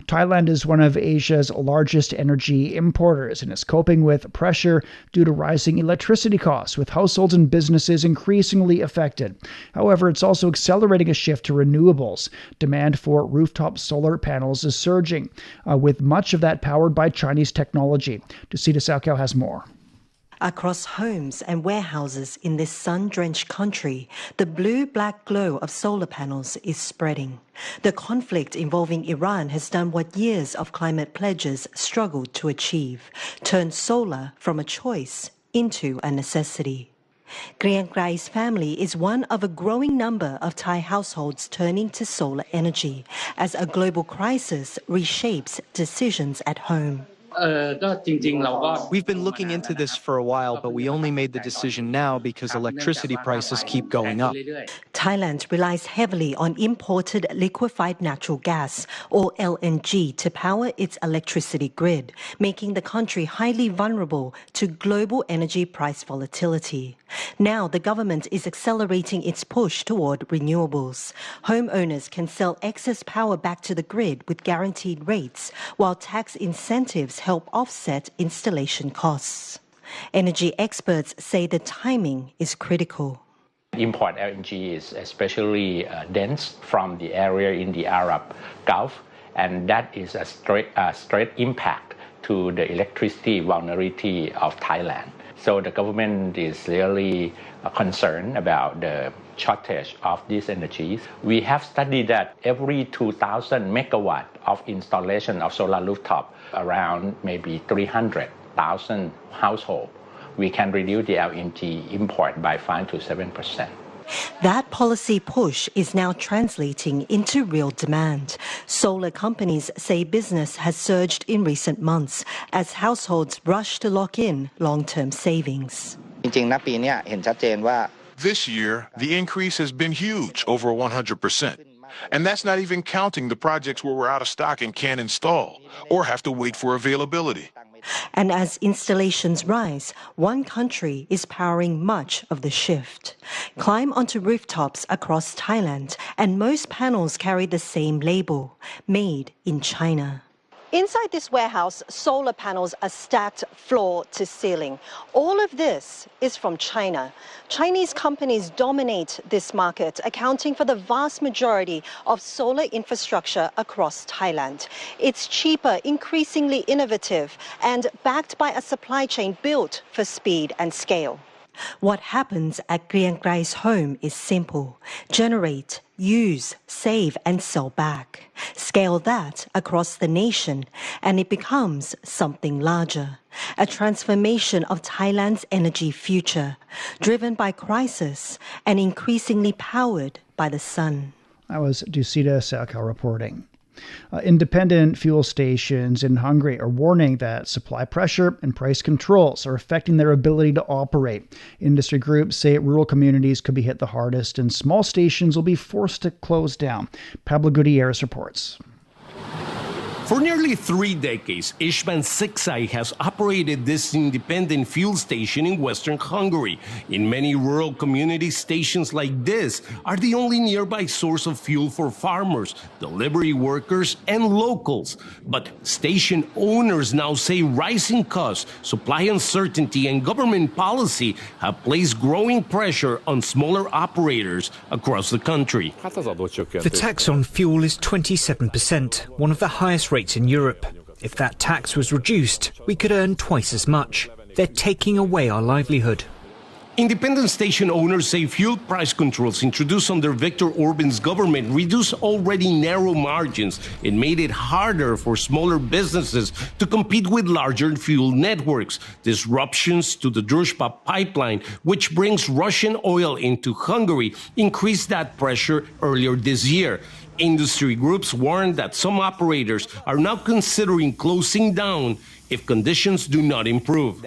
Thailand is one of Asia's largest energy importers and is coping with pressure due to rising electricity costs, with households and businesses increasingly affected. However, it's also accelerating a shift to renewables. Demand for rooftop solar panels is surging, with much of that powered by Chinese technology. Dusita Salkau has more. Across homes and warehouses in this sun-drenched country, the blue-black glow of solar panels is spreading. The conflict involving Iran has done what years of climate pledges struggled to achieve, turned solar from a choice into a necessity. Griang Grai's family is one of a growing number of Thai households turning to solar energy as a global crisis reshapes decisions at home. We've been looking into this for a while, but we only made the decision now because electricity prices keep going up. Thailand relies heavily on imported liquefied natural gas, or LNG, to power its electricity grid, making the country highly vulnerable to global energy price volatility. Now, the government is accelerating its push toward renewables. Homeowners can sell excess power back to the grid with guaranteed rates, while tax incentives help offset installation costs. Energy experts say the timing is critical. Import LNG is especially dense from the area in the Arab Gulf, and that is a straight impact to the electricity vulnerability of Thailand. So the government is really concerned about the shortage of these energies. We have studied that every 2,000 megawatt of installation of solar rooftop, around maybe 300,000 households, we can reduce the LNG import by 5 to 7%. That policy push is now translating into real demand. Solar companies say business has surged in recent months as households rush to lock in long-term savings. This year, the increase has been huge, over 100%. And that's not even counting the projects where we're out of stock and can't install or have to wait for availability. And as installations rise, one country is powering much of the shift. Climb onto rooftops across Thailand, and most panels carry the same label, Made in China. Inside this warehouse, solar panels are stacked floor to ceiling. All of this is from China. Chinese companies dominate this market, accounting for the vast majority of solar infrastructure across Thailand. It's cheaper, increasingly innovative, and backed by a supply chain built for speed and scale. What happens at Griang Grai's home is simple. Generate, use, save, and sell back. Scale that across the nation, and it becomes something larger. A transformation of Thailand's energy future, driven by crisis and increasingly powered by the sun. That was Dusita Salkau reporting. Independent fuel stations in Hungary are warning that supply pressure and price controls are affecting their ability to operate. Industry groups say rural communities could be hit the hardest and small stations will be forced to close down. Pablo Gutierrez reports. For nearly 3 decades, István Szikszay has operated this independent fuel station in western Hungary. In many rural communities, stations like this are the only nearby source of fuel for farmers, delivery workers, and locals. But station owners now say rising costs, supply uncertainty, and government policy have placed growing pressure on smaller operators across the country. The tax on fuel is 27%, one of the highest rates in Europe. If that tax was reduced, we could earn twice as much. They're taking away our livelihood. Independent station owners say fuel price controls introduced under Viktor Orban's government reduced already narrow margins and made it harder for smaller businesses to compete with larger fuel networks. Disruptions to the Druzhba pipeline, which brings Russian oil into Hungary, increased that pressure earlier this year. Industry groups warn that some operators are now considering closing down if conditions do not improve.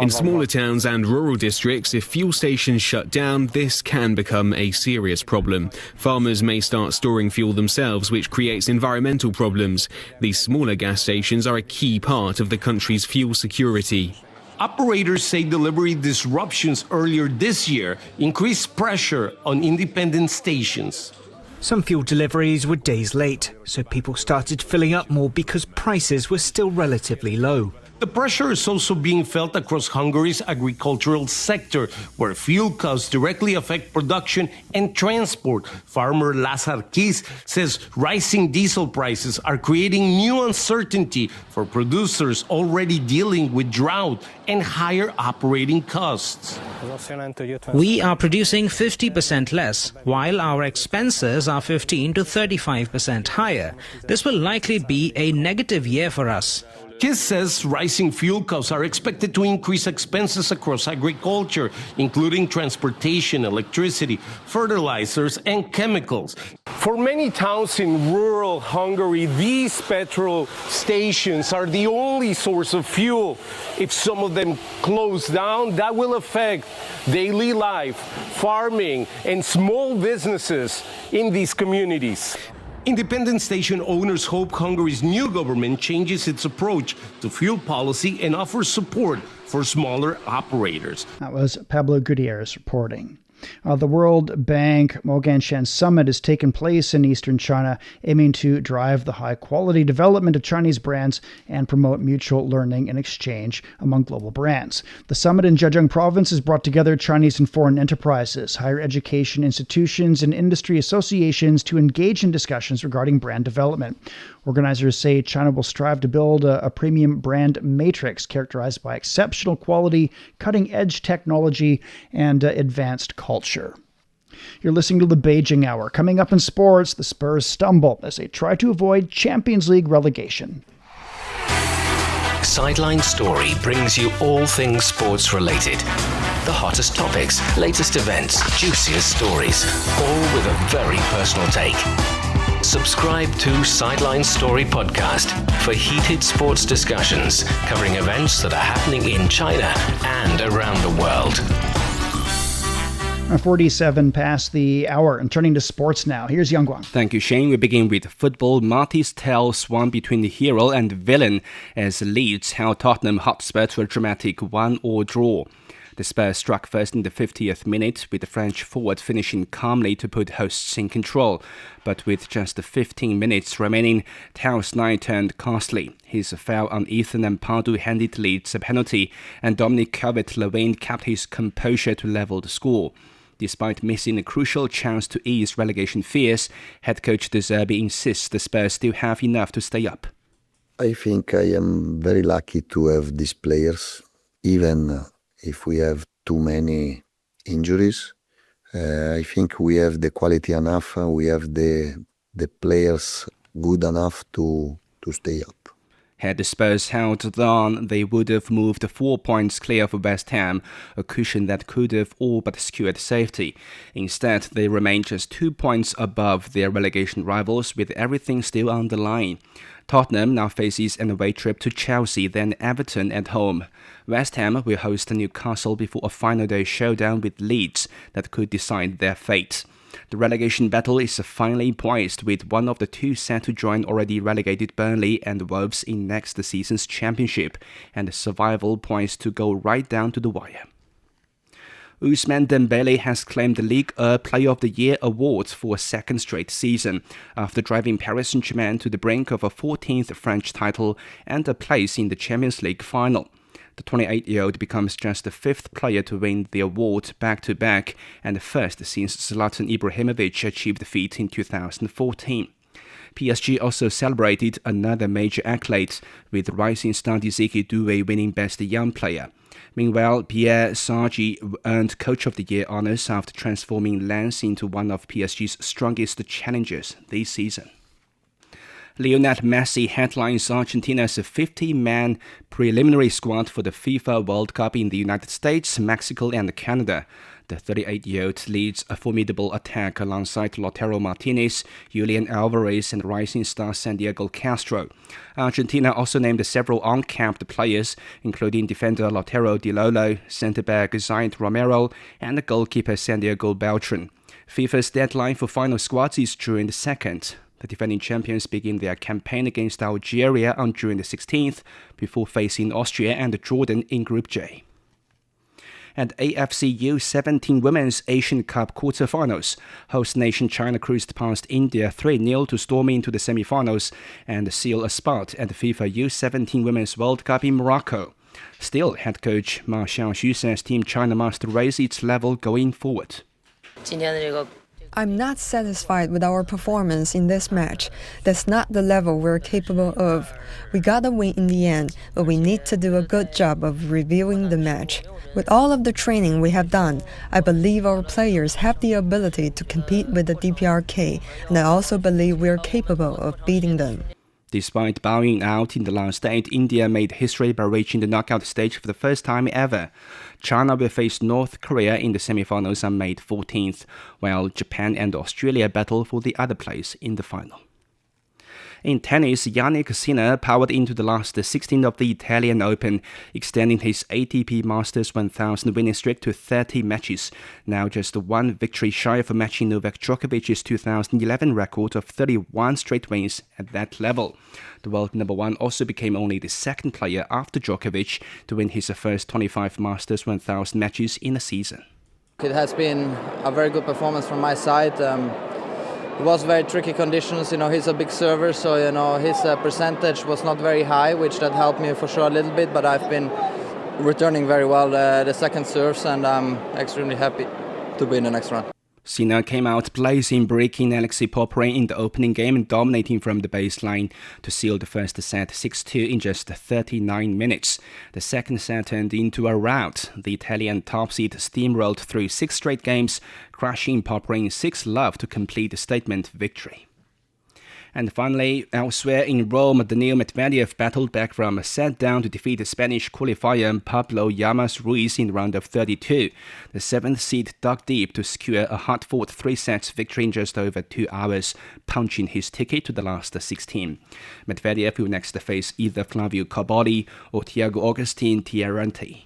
In smaller towns and rural districts, if fuel stations shut down, this can become a serious problem. Farmers may start storing fuel themselves, which creates environmental problems. These smaller gas stations are a key part of the country's fuel security. Operators say delivery disruptions earlier this year increased pressure on independent stations. Some fuel deliveries were days late, so people started filling up more because prices were still relatively low. The pressure is also being felt across Hungary's agricultural sector, where fuel costs directly affect production and transport. Farmer Lazar Kis says rising diesel prices are creating new uncertainty for producers already dealing with drought and higher operating costs. We are producing 50% less, while our expenses are 15 to 35% higher. This will likely be a negative year for us. Kis says rising fuel costs are expected to increase expenses across agriculture, including transportation, electricity, fertilizers, and chemicals. For many towns in rural Hungary, these petrol stations are the only source of fuel. If some of them close down, that will affect daily life, farming, and small businesses in these communities. Independent station owners hope Hungary's new government changes its approach to fuel policy and offers support for smaller operators. That was Pablo Gutierrez reporting. The World Bank Moganshan Summit has taken place in eastern China, aiming to drive the high-quality development of Chinese brands and promote mutual learning and exchange among global brands. The summit in Zhejiang Province has brought together Chinese and foreign enterprises, higher education institutions, and industry associations to engage in discussions regarding brand development. Organizers say China will strive to build a premium brand matrix characterized by exceptional quality, cutting-edge technology, and advanced culture. You're listening to the Beijing Hour. Coming up in sports, the Spurs stumble as they try to avoid Champions League relegation. Sideline Story brings you all things sports related. The hottest topics, latest events, juiciest stories, all with a very personal take. Subscribe to Sideline Story Podcast for heated sports discussions covering events that are happening in China and around the world. 47 past the hour, and turning to sports now. Here's Yang Guang. Thank you, Shane. We begin with football. Marty's tale swung between the hero and villain as Leeds held Tottenham Hotspur to a dramatic 1-1 draw. The Spurs struck first in the 50th minute, with the French forward finishing calmly to put hosts in control. But with just 15 minutes remaining, Tao's night turned costly. His foul on Ethan Ampadu handed Leeds a penalty, and Dominic Calvert-Lewin kept his composure to level the score. Despite missing a crucial chance to ease relegation fears, head coach De Zerbi insists the Spurs still have enough to stay up. I think I am very lucky to have these players, even if we have too many injuries. I think we have the quality enough, we have the players good enough to stay up. Had the Spurs held on, they would have moved 4 points clear of West Ham, a cushion that could have all but secured safety. Instead, they remained just 2 points above their relegation rivals, with everything still on the line. Tottenham now faces an away trip to Chelsea, then Everton at home. West Ham will host Newcastle before a final day showdown with Leeds that could decide their fate. The relegation battle is finally poised, with one of the two set to join already relegated Burnley and Wolves in next season's championship, and survival poised to go right down to the wire. Ousmane Dembele has claimed the Ligue 1 Player of the Year award for a second straight season, after driving Paris Saint-Germain to the brink of a 14th French title and a place in the Champions League final. The 28-year-old becomes just the fifth player to win the award back-to-back, and the first since Zlatan Ibrahimovic achieved the feat in 2014. PSG also celebrated another major accolade, with rising star Désiré Doué winning Best Young Player. Meanwhile, Pierre Sargi earned Coach of the Year honors after transforming Lens into one of PSG's strongest challengers this season. Lionel Messi headlines Argentina's 50-man preliminary squad for the FIFA World Cup in the United States, Mexico and Canada. The 38-year-old leads a formidable attack alongside Lautaro Martinez, Julian Alvarez and rising star Santiago Castro. Argentina also named several uncapped players, including defender Lautaro Di Lolo, centre-back Zaid Romero and goalkeeper Santiago Beltran. FIFA's deadline for final squads is June the 2nd. The defending champions begin their campaign against Algeria on June the 16th, before facing Austria and Jordan in Group J. At AFC U17 Women's Asian Cup quarter-finals, host nation China cruised past India 3-0 to storm into the semi-finals and seal a spot at the FIFA U17 Women's World Cup in Morocco. Still, head coach Ma Xiaoxu says Team China must raise its level going forward. I'm not satisfied with our performance in this match. That's not the level we're capable of. We got a win in the end, but we need to do a good job of reviewing the match. With all of the training we have done, I believe our players have the ability to compete with the DPRK, and I also believe we're capable of beating them. Despite bowing out in the last 8, India made history by reaching the knockout stage for the first time ever. China will face North Korea in the semi-finals on May 14th, while Japan and Australia battle for the other place in the final. In tennis, Yannick Sinner powered into the last 16 of the Italian Open, extending his ATP Masters 1000 winning streak to 30 matches, now just one victory shy of matching Novak Djokovic's 2011 record of 31 straight wins at that level. The world number one also became only the second player after Djokovic to win his first 25 Masters 1000 matches in a season. It has been a very good performance from my side. It was very tricky conditions. He's a big server, so his percentage was not very high, which that helped me for sure a little bit. But I've been returning very well the second serves, and I'm extremely happy to be in the next round. Sinner came out blazing, breaking Alexei Popyrin in the opening game and dominating from the baseline to seal the first set 6-2 in just 39 minutes. The second set turned into a rout. The Italian top seed steamrolled through 6 straight games, crushing Popyrin 6-love to complete the statement victory. And finally, elsewhere in Rome, Daniil Medvedev battled back from a set down to defeat the Spanish qualifier Pablo Llamas Ruiz in the round of 32. The 7th seed dug deep to secure a hard-fought 3-set victory in just over 2 hours, punching his ticket to the last 16. Medvedev will next face either Flavio Cobolli or Thiago Agustin Tiarante.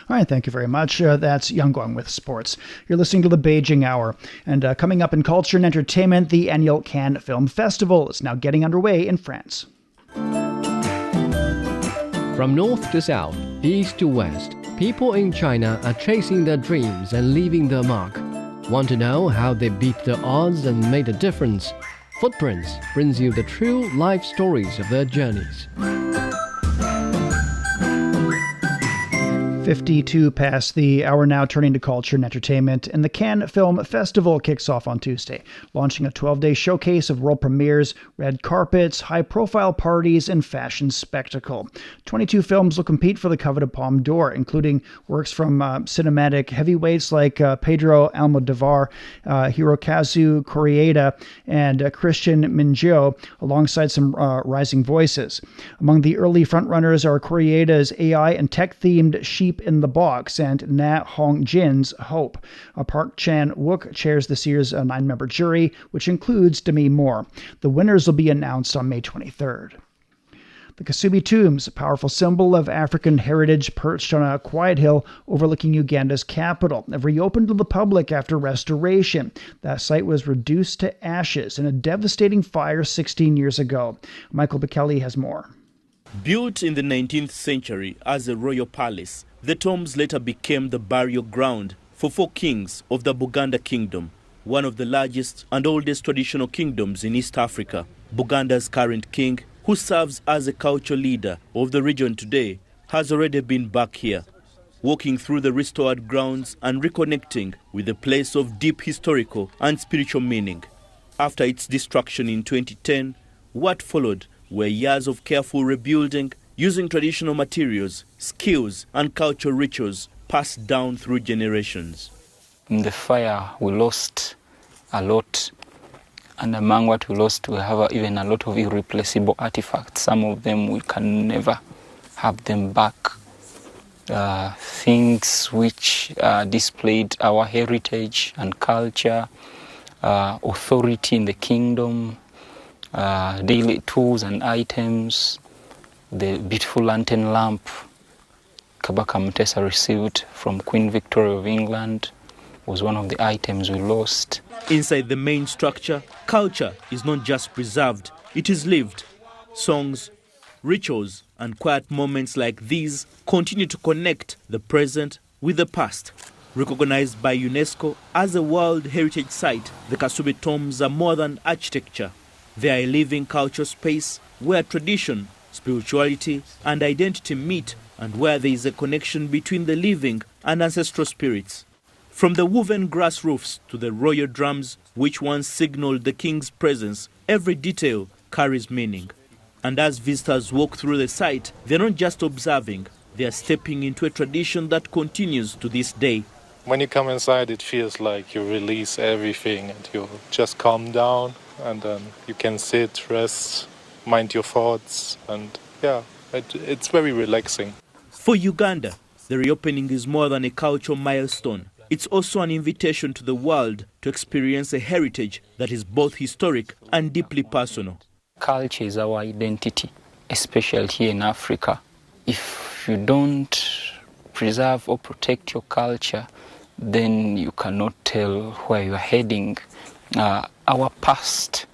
All right, thank you very much. That's Yang Guang with sports. You're listening to the Beijing Hour. And coming up in culture and entertainment, the annual Cannes Film Festival is now getting underway in France. From north to south, east to west, people in China are chasing their dreams and leaving their mark. Want to know how they beat the odds and made a difference? Footprints brings you the true life stories of their journeys. 52 past the hour now, turning to culture and entertainment, and the Cannes Film Festival kicks off on Tuesday, launching a 12-day showcase of world premieres, red carpets, high-profile parties, and fashion spectacle. 22 films will compete for the coveted Palme d'Or, including works from cinematic heavyweights like Pedro Almodovar, Hirokazu Koreeda, and Christian Minggio, alongside some rising voices. Among the early frontrunners are Koreeda's AI and tech-themed Sheep in the Box and Na Hong-jin's Hope. Park Chan-wook chairs this year's 9-member jury, which includes Demi Moore. The winners will be announced on May 23rd. The Kasubi Tombs, a powerful symbol of African heritage perched on a quiet hill overlooking Uganda's capital, have reopened to the public after restoration. That site was reduced to ashes in a devastating fire 16 years ago. Michael Bekele has more. Built in the 19th century as a royal palace, the tombs later became the burial ground for 4 kings of the Buganda Kingdom, one of the largest and oldest traditional kingdoms in East Africa. Buganda's current king, who serves as a cultural leader of the region today, has already been back here, walking through the restored grounds and reconnecting with a place of deep historical and spiritual meaning. After its destruction in 2010, what followed were years of careful rebuilding using traditional materials, skills, and cultural rituals passed down through generations. In the fire, we lost a lot. And among what we lost, we have even a lot of irreplaceable artifacts. Some of them we can never have them back. things which displayed our heritage and culture, authority in the kingdom, daily tools and items, the beautiful lantern lamp Kabaka Mutesa received from Queen Victoria of England was one of the items we lost. Inside the main structure, culture is not just preserved, it is lived. Songs, rituals, and quiet moments like these continue to connect the present with the past. Recognized by UNESCO as a World Heritage Site, the Kasubi tombs are more than architecture. They are a living cultural space where tradition, spirituality, and identity meet, and where there is a connection between the living and ancestral spirits. From the woven grass roofs to the royal drums, which once signaled the king's presence, every detail carries meaning. And as visitors walk through the site, they're not just observing, they are stepping into a tradition that continues to this day. When you come inside, it feels like you release everything and you just calm down, and then you can sit, rest, mind your thoughts, and yeah, it's very relaxing. For Uganda, the reopening is more than a cultural milestone. It's also an invitation to the world to experience a heritage that is both historic and deeply personal. Culture is our identity, especially here in Africa. If you don't preserve or protect your culture, then you cannot tell where you are heading. Our past,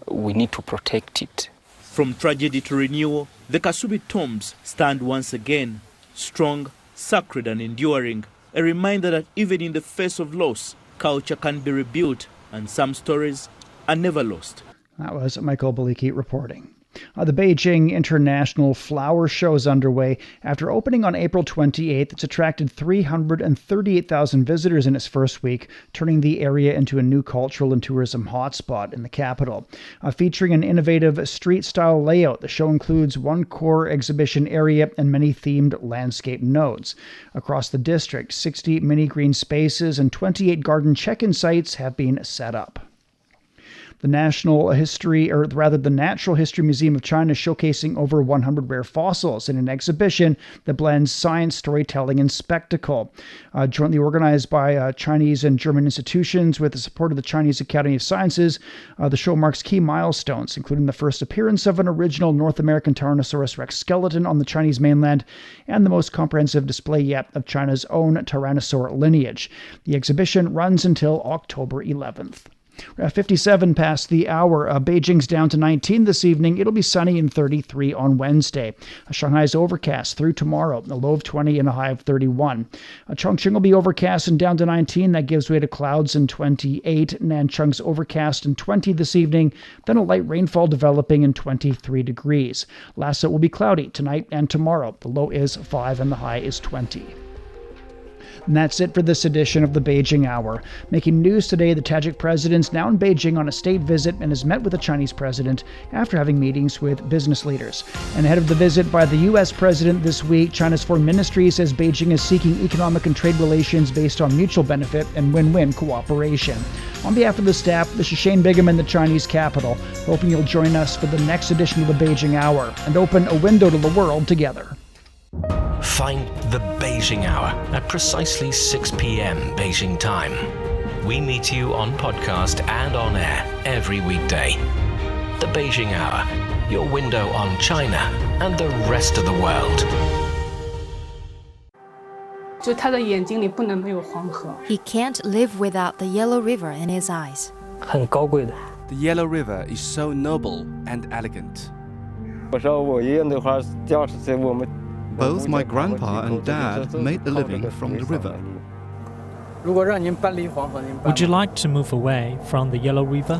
we need to protect it. From tragedy to renewal, the Kasubi tombs stand once again, strong, sacred and enduring, a reminder that even in the face of loss, culture can be rebuilt and some stories are never lost. That was Michael Baliki reporting. The Beijing International Flower Show is underway. After opening on April 28th, it's attracted 338,000 visitors in its first week, turning the area into a new cultural and tourism hotspot in the capital. Featuring an innovative street-style layout, the show includes one core exhibition area and many themed landscape nodes. Across the district, 60 mini-green spaces and 28 garden check-in sites have been set up. The Natural History Museum of China is showcasing over 100 rare fossils in an exhibition that blends science, storytelling, and spectacle. Jointly organized by Chinese and German institutions with the support of the Chinese Academy of Sciences, the show marks key milestones, including the first appearance of an original North American Tyrannosaurus Rex skeleton on the Chinese mainland and the most comprehensive display yet of China's own Tyrannosaur lineage. The exhibition runs until October 11th. 57 past the hour. Beijing's down to 19 this evening. It'll be sunny and 33 on Wednesday. Shanghai's overcast through tomorrow, a low of 20 and a high of 31. Chongqing will be overcast and down to 19. That gives way to clouds and 28. Nanchung's overcast and 20 this evening. Then a light rainfall developing and 23 degrees. Lhasa will be cloudy tonight and tomorrow. The low is 5 and the high is 20. And that's it for this edition of the Beijing Hour. Making news today, the Tajik president's now in Beijing on a state visit and has met with the Chinese president after having meetings with business leaders. And ahead of the visit by the U.S. president this week, China's foreign ministry says Beijing is seeking economic and trade relations based on mutual benefit and win-win cooperation. On behalf of the staff, this is Shane Bigham in the Chinese capital, hoping you'll join us for the next edition of the Beijing Hour and open a window to the world together. Find the Beijing Hour at precisely 6 p.m. Beijing time. We meet you on podcast and on air every weekday. The Beijing Hour, your window on China and the rest of the world. He can't live without the Yellow River in his eyes. The Yellow River is so noble and elegant. Both my grandpa and dad made a living from the river. Would you like to move away from the Yellow River?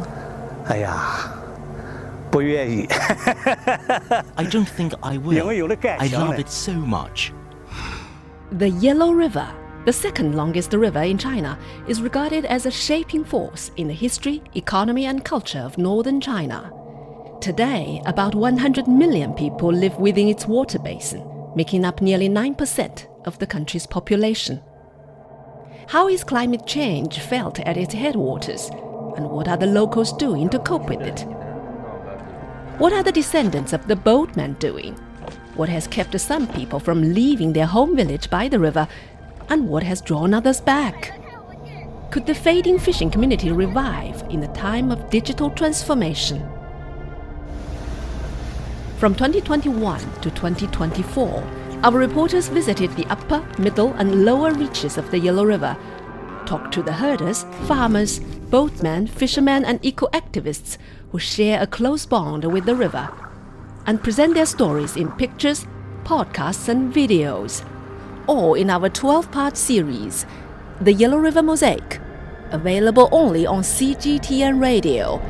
I don't think I will. I love it so much. The Yellow River, the second longest river in China, is regarded as a shaping force in the history, economy and culture of northern China. Today, about 100 million people live within its water basin, making up nearly 9% of the country's population. How is climate change felt at its headwaters, and what are the locals doing to cope with it? What are the descendants of the boatmen doing, What has kept some people from leaving their home village by the river, and what has drawn others back? Could the fading fishing community revive in a time of digital transformation? From 2021 to 2024, our reporters visited the upper, middle and lower reaches of the Yellow River, talked to the herders, farmers, boatmen, fishermen and eco-activists who share a close bond with the river, and present their stories in pictures, podcasts and videos, all in our 12-part series, The Yellow River Mosaic, available only on CGTN Radio